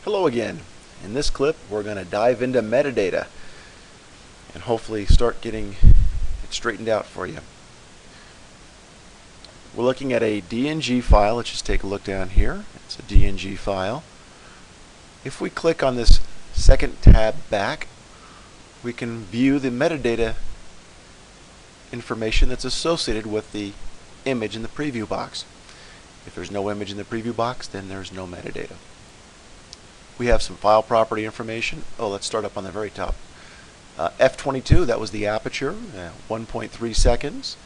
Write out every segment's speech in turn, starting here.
Hello again. In this clip we're going to dive into metadata and hopefully start getting it straightened out for you. We're looking at a DNG file. Let's just take a look down here. It's a DNG file. If we click on this second tab back, we can view the metadata information that's associated with the image in the preview box. If there's no image in the preview box, then there's no metadata. We have some file property information. Let's start up on the very top. F22, that was the aperture, 1.3 seconds.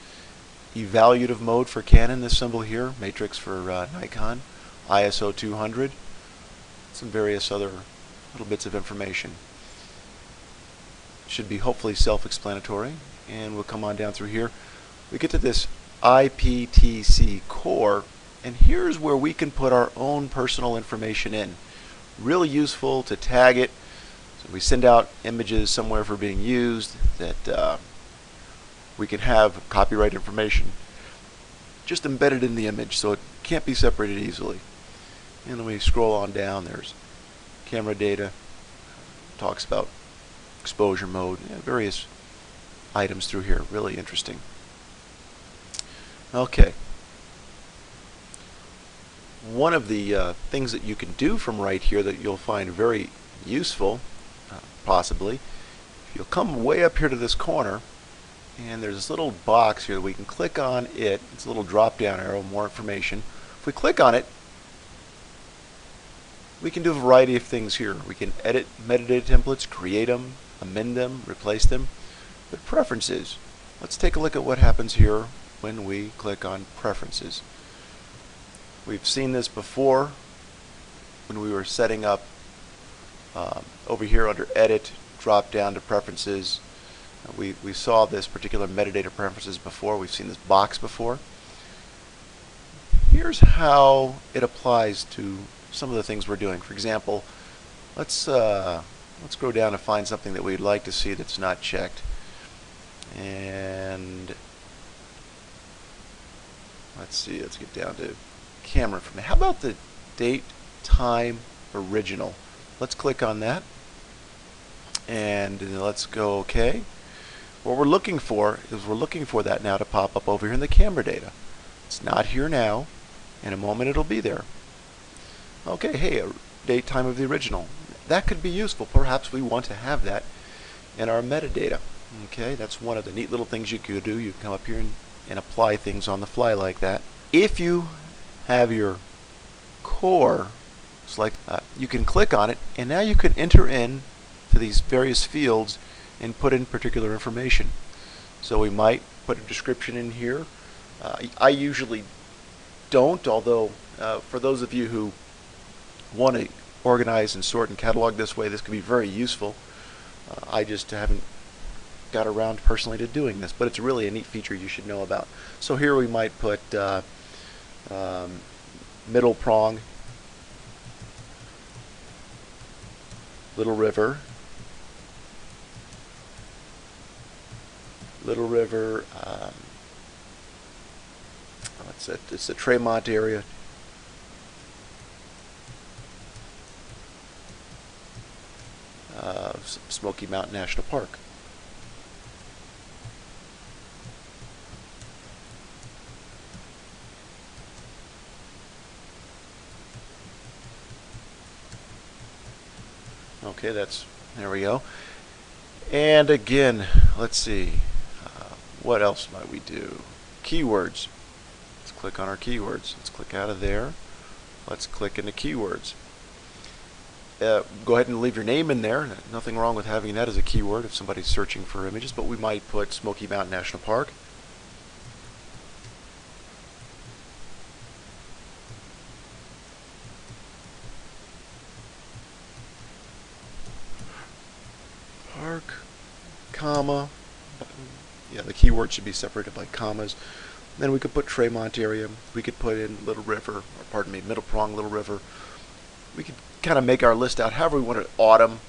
Evaluative mode for Canon, this symbol here. Matrix for Nikon. ISO 200. Some various other little bits of information. Should be hopefully self-explanatory. And we'll come on down through here. We get to this Iptc Core, and here's where we can put our own personal information in. Really useful to tag it. So we send out images somewhere for being used that we can have copyright information just embedded in the image, so it can't be separated easily. And then we scroll on down, there's camera data, talks about exposure mode, various items through here. Really interesting. Okay. One of the things that you can do from right here that you'll find very useful, possibly, you'll come way up here to this corner, and there's this little box here that we can click on it. It's a little drop down arrow, more information. If we click on it, we can do a variety of things here. We can edit metadata templates, create them, amend them, replace them. But preferences, let's take a look at what happens here when we click on preferences. We've seen this before when we were setting up over here under edit, drop down to preferences. We saw this particular metadata preferences before. We've seen this box before. Here's how it applies to some of the things we're doing. For example, let's go down and find something that we'd like to see that's not checked. And let's get down to camera for me. How about the date, time, original? Let's click on that, and let's go OK. What we're looking for is that now to pop up over here in the camera data. It's not here now. In a moment it'll be there. Okay, hey, date, time of the original. That could be useful. Perhaps we want to have that in our metadata. Okay, that's one of the neat little things you could do. You can come up here and apply things on the fly like that. If you have your core, it's like you can click on it, and now you can enter in to these various fields and put in particular information. So we might put a description in here. I usually don't, although for those of you who want to organize and sort and catalog this way, this can be very useful. I just haven't got around personally to doing this, but it's really a neat feature you should know about. So here we might put middle prong, Little River, it's the Tremont area. Smoky Mountain National Park. Okay, there we go. And again, let's see, what else might we do? Keywords. Let's click on our keywords. Let's click out of there. Let's click into keywords. Go ahead and leave your name in there. Nothing wrong with having that as a keyword if somebody's searching for images, but we might put Smoky Mountain National Park. Park, comma. Yeah, the keyword should be separated by commas. Then we could put Tremont area. We could put in Little River, or pardon me, Middle Prong, Little River. We could kind of make our list out however we want it. Autumn.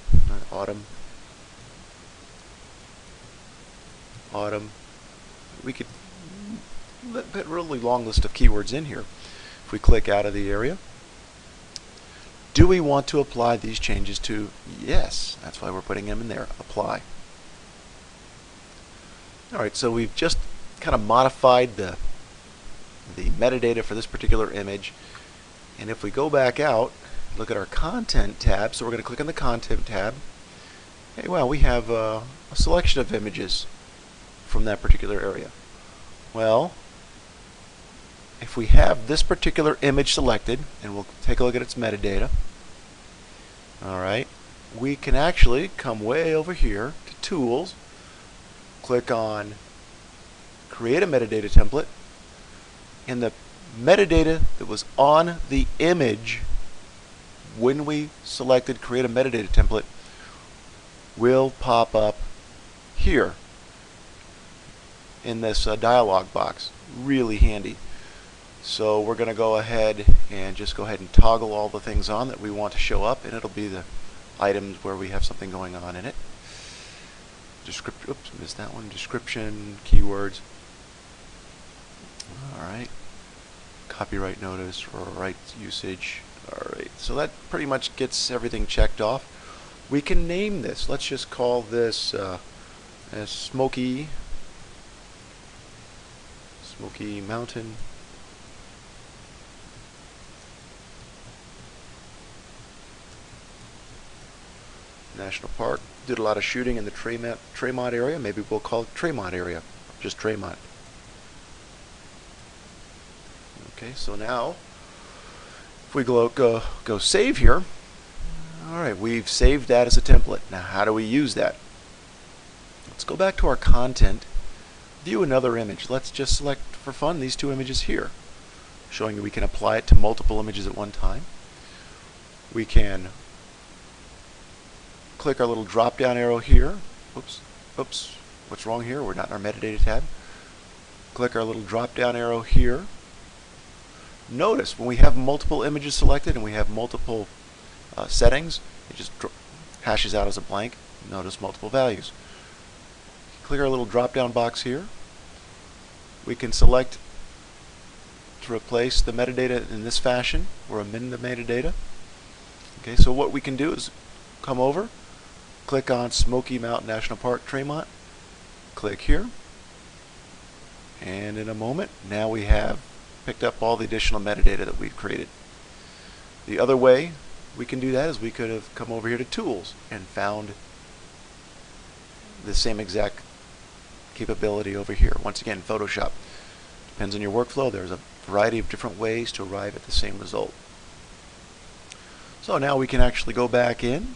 We could put a really long list of keywords in here. If we click out of the area, we want to apply these changes to? Yes, that's why we're putting them in there. Apply. Alright, so we've just kind of modified the metadata for this particular image. And if we go back out, look at our Content tab, so we're going to click on the Content tab. Hey, well, we have a selection of images from that particular area. Well, if we have this particular image selected, and we'll take a look at its metadata, alright, we can actually come way over here to Tools, click on Create a Metadata Template, and the metadata that was on the image when we selected Create a Metadata Template will pop up here in this dialog box. Really handy. So we're going to go ahead and just go ahead and toggle all the things on that we want to show up, and it'll be the items where we have something going on in it. Oops, missed that one. Description, keywords. Alright. Copyright notice or rights usage. Alright, so that pretty much gets everything checked off. We can name this. Let's just call this Smoky Mountain National Park. Did a lot of shooting in the Tremont area. Maybe we'll call it Tremont area. Just Tremont. Okay, so now if we go save here, alright, we've saved that as a template. Now how do we use that? Let's go back to our content, view another image. Let's just select for fun these two images here, showing that we can apply it to multiple images at one time. We can click our little drop down arrow here. Oops, what's wrong here? We're not in our metadata tab. Click our little drop down arrow here. Notice when we have multiple images selected and we have multiple settings, it just hashes out as a blank. Notice multiple values. Click our little drop down box here. We can select to replace the metadata in this fashion or amend the metadata. Okay, so what we can do is come over, click on Smoky Mountain National Park, Tremont, click here, and in a moment now we have picked up all the additional metadata that we've created. The other way we can do that is we could have come over here to Tools and found the same exact capability over here. Once again, Photoshop. Depends on your workflow. There's a variety of different ways to arrive at the same result. So now we can actually go back in,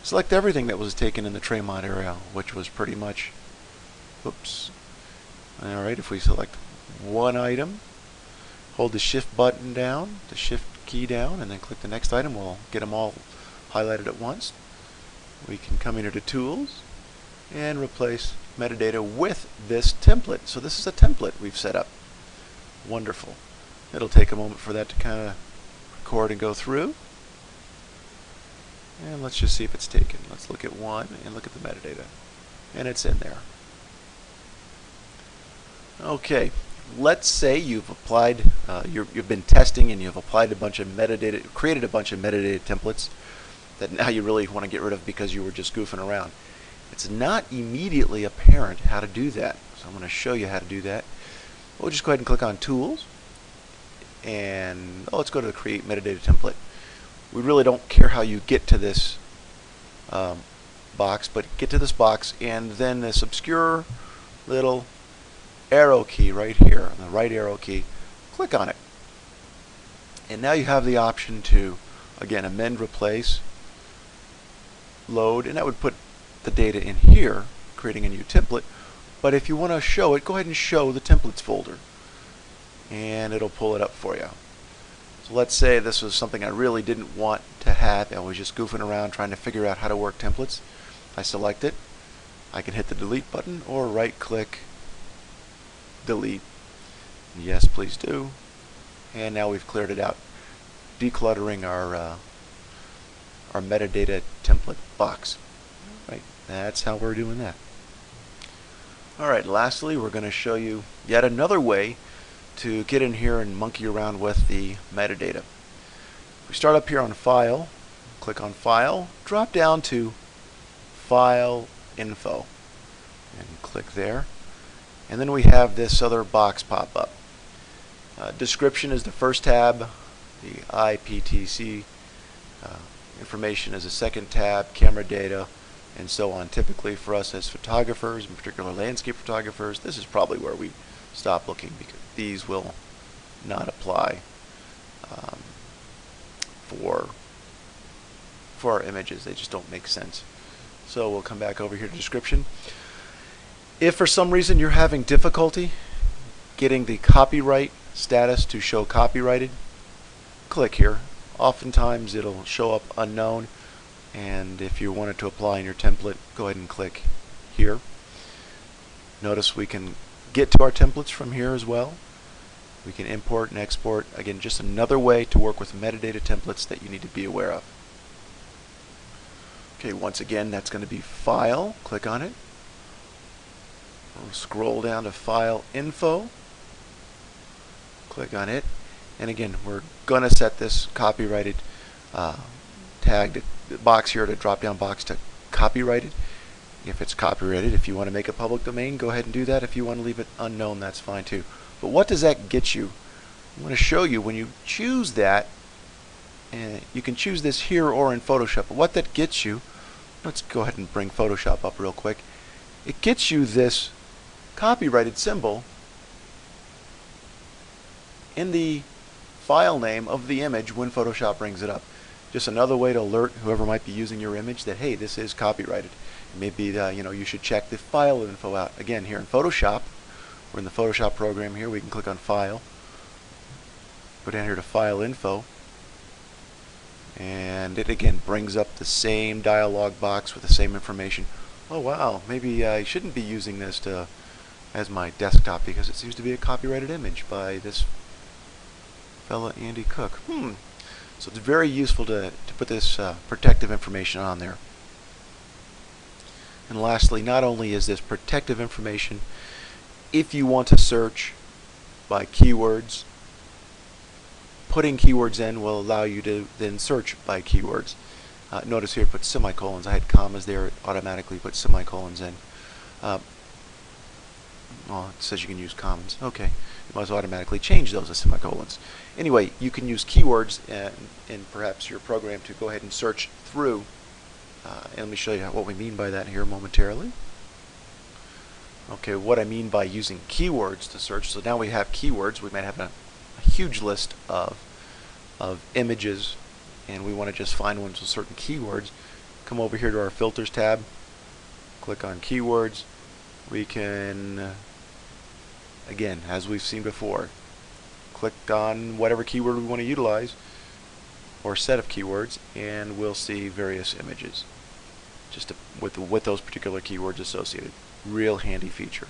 select everything that was taken in the Tremont area, which was pretty much, oops. Alright, if we select one item, hold the shift button down, the shift key down, and then click the next item, we'll get them all highlighted at once. We can come in here to Tools and replace metadata with this template. So this is a template we've set up. Wonderful. It'll take a moment for that to kind of record and go through. And let's just see if it's taken. Let's look at one and look at the metadata. And it's in there. Okay, let's say you've applied, you've been testing and you've applied a bunch of metadata, created a bunch of metadata templates that now you really want to get rid of because you were just goofing around. It's not immediately apparent how to do that, so I'm going to show you how to do that. We'll just go ahead and click on Tools, and let's go to the Create Metadata Template. We really don't care how you get to this box, but get to this box and then this obscure little arrow key right here, the right arrow key, click on it. And now you have the option to, again, amend, replace, load, and that would put the data in here, creating a new template. But if you want to show it, go ahead and show the templates folder, and it'll pull it up for you. So let's say this was something I really didn't want to have. I was just goofing around trying to figure out how to work templates. I select it. I can hit the delete button or right click, delete. Yes, please do. And now we've cleared it out, decluttering our metadata template box. Right, that's how we're doing that. Alright, lastly we're going to show you yet another way to get in here and monkey around with the metadata. We start up here on File, click on File, drop down to File Info, and click there. And then we have this other box pop up. Description is the first tab, the Iptc information is a second tab, camera data, and so on. Typically for us as photographers, in particular landscape photographers, this is probably where we stop looking, because these will not apply for our images. They just don't make sense. So we'll come back over here to description. If for some reason you're having difficulty getting the copyright status to show copyrighted, click here. Oftentimes it'll show up unknown, and if you wanted to apply in your template, go ahead and click here. Notice we can get to our templates from here as well. We can import and export. Again, just another way to work with metadata templates that you need to be aware of. Okay, once again, that's going to be File. Click on it. We'll scroll down to File Info. Click on it. And again, we're going to set this copyrighted tag box here, to drop-down box, to copyrighted. If it's copyrighted, if you want to make a public domain, go ahead and do that. If you want to leave it unknown, that's fine too. But what does that get you? I want to show you when you choose that, and you can choose this here or in Photoshop. But what that gets you, let's go ahead and bring Photoshop up real quick. It gets you this copyrighted symbol in the file name of the image when Photoshop brings it up. Just another way to alert whoever might be using your image that, hey, this is copyrighted. Maybe you should check the file info out. Again, here in Photoshop, we're in the Photoshop program here. We can click on File, go down here to File Info, and it again brings up the same dialog box with the same information. Oh wow, maybe I shouldn't be using this as my desktop because it seems to be a copyrighted image by this fella Andy Cook. So it's very useful to put this protective information on there. And lastly, not only is this protective information, if you want to search by keywords, putting keywords in will allow you to then search by keywords. Notice here it puts semicolons. I had commas there, it automatically puts semicolons in. Well, it says you can use commas. Okay, it must automatically change those as semicolons. Anyway, you can use keywords in perhaps your program to go ahead and search through. And let me show you what we mean by that here momentarily. Okay, what I mean by using keywords to search. So now we have keywords. We might have a huge list of images, and we want to just find ones with certain keywords. Come over here to our Filters tab, click on Keywords. We can, again, as we've seen before, click on whatever keyword we want to utilize or set of keywords, and we'll see various images just with those particular keywords associated. Real handy feature.